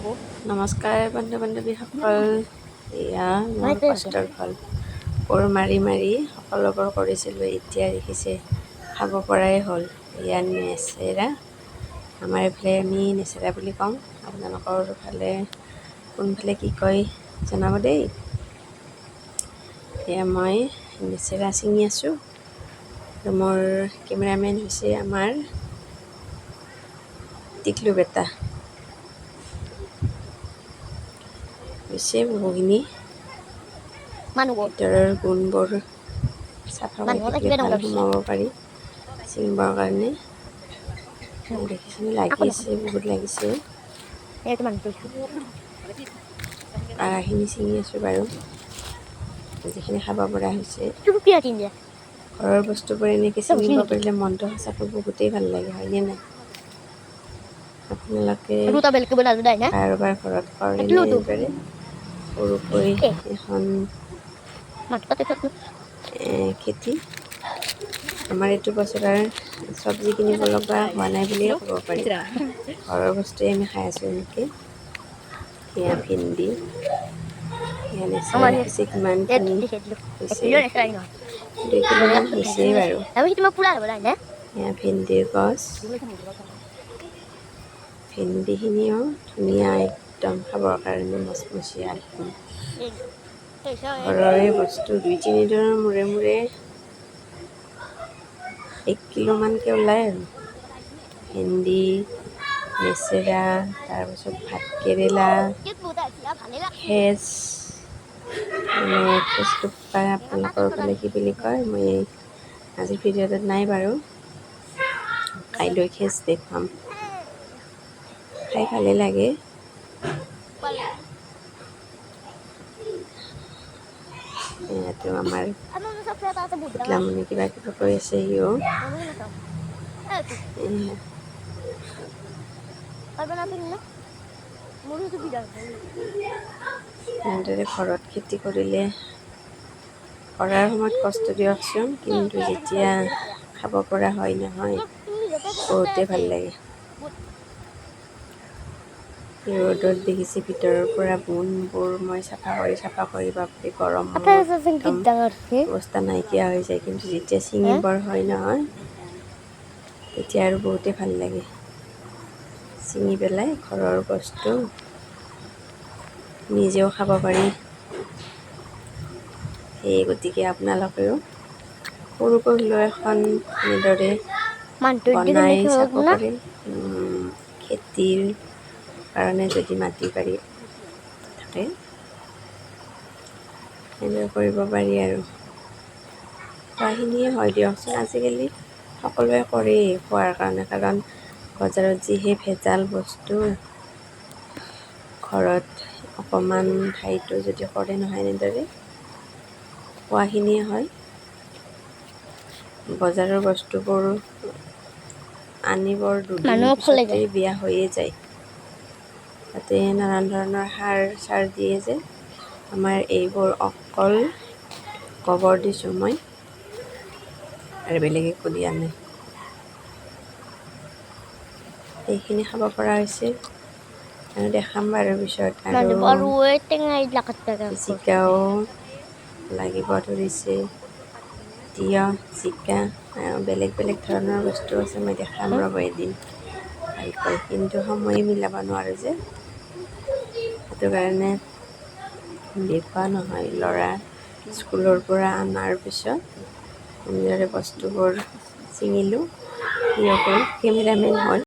নমস্কাৰ বন্ধু বান্ধৱীসকল, এয়া মোৰ কষ্টৰ ফল। কোৰ মাৰি মাৰি সকলোবোৰ কৰিছিলোঁ, এতিয়া দেখিছে খাব পৰাই হ'ল। এয়া নেচেৰা, আমাৰ এইফালে আমি নেচেৰা বুলি কওঁ, আপোনালোকৰ ফালে কোনফালে কি কয় জনাব দেই। এয়া মই নেচেৰা ছিঙি আছোঁ আৰু মোৰ কেমেৰামেন হৈছে আমাৰ টিকলু বেটা। হৈছে বহুখিনি ভিতৰৰ গুণবোৰ চাফা কৰি থাকিলে ভাল, সোমাব পাৰি ছিঙিবৰ কাৰণে। দেখিছোঁ লাগিছে, বহুত লাগিছে। পাৰাখিনি ছিঙি আছোঁ বাৰু, যিখিনি খাব পৰা হৈছে। ঘৰৰ বস্তুবোৰ এনেকৈ ছিঙিব পাৰিলে মনটো সঁচাকৈ বহুতেই ভাল লাগে, হয়নে নাই? আপোনালোকে কাৰোবাৰ ঘৰত কৰে নে এনেদৰে সৰুকৈ এখন খেতি? আমাৰ এইটো বছৰৰ চব্জি কিনিব লগা হোৱা নাই বুলিয়ে ক'ব পাৰি, ঘৰৰ বস্তুৱে আমি খাই আছোঁ এনেকৈ। সেয়া ভেন্দি, সেয়া নেচেৰা দেখিছে কিমানখিনি হৈছে, 2 কিলোমান হৈছেই বাৰু। সেয়া ভেন্দিৰ গছ, ভেন্দিখিনিও ধুনীয়া একদম খাবৰ কাৰণে মচমচীয়া একদম। ঘৰৰে বস্তু 2-3 দিনৰ মূৰে মূৰে 1 কিলোমানকৈ ওলায় আৰু। ভেন্দি, নেচেৰা, তাৰপিছত ভাতকেৰেলা, ফেচটো আপোনালোকৰ ফালে কি বুলি কয়, মই আজিৰ ভিডিঅ'টোত নাই বাৰু, কাইলৈ ফেচ দেখুৱাম। খাই ভালেই লাগে। এইটো আমাৰ পুতলামণি কিবা কিবা কৰি আছে সিও। এনেদৰে ঘৰত খেতি কৰিলে কৰাৰ সময়ত কষ্ট দিয়কচোন, কিন্তু যেতিয়া খাব পৰা হয় নহয়, বহুতেই ভাল লাগে। ৰ'দত দেখিছে ভিতৰৰ পৰা বোনবোৰ মই চাফা কৰি বাপৰে গৰমত একদম অৱস্থা নাইকিয়া হৈ যায়, কিন্তু যেতিয়া ছিঙিবৰ হয় নহয় তেতিয়া আৰু বহুতেই ভাল লাগে ছিঙি পেলাই। ঘৰৰ বস্তু নিজেও খাব পাৰি, সেই গতিকে আপোনালোকেও সৰুকৈ হ'লেও এখন এনেদৰে বনাই চাব পাৰে। খেতিৰ কাৰণে যদি মাটি বাৰী থাকে এনেদৰে কৰিব পাৰি আৰু। খোৱাখিনিয়ে হয় দিয়কচোন, আজিকালি সকলোৱে কৰেই খোৱাৰ কাৰণে, কাৰণ বজাৰত যিহে ভেজাল বস্তু, ঘৰত অকণমান ঠাইতো যদি কৰে নহয় এনেদৰে খোৱাখিনিয়ে হয়। বজাৰৰ বস্তুবোৰ আনিবৰ 2 দিন পিছতেই বেয়া হৈয়ে যায়, তাতে নানান ধৰণৰ সাৰ চাৰ দিয়ে যে। আমাৰ এইবোৰ অকল গোবৰ দিছোঁ মই, আৰু বেলেগ একো দিয়া নাই। সেইখিনি খাব পৰা হৈছে আৰু দেখাম বাৰু পিছত। আৰু জিকাও লাগিব ধৰিছে, তিয়ঁহ, জিকা আৰু বেলেগ বেলেগ ধৰণৰ বস্তু আছে, মই দেখাম ৰ'ব এদিন ভালকৈ, কিন্তু সময়ে মিলাব নোৱাৰোঁ যে, সেইটো কাৰণে দেখুওৱা নহয়। ল'ৰা স্কুলৰ পৰা অনাৰ পিছত এনেদৰে বস্তুবোৰ ছিঙিলোঁ, সিও কেমেৰামেন হ'ল।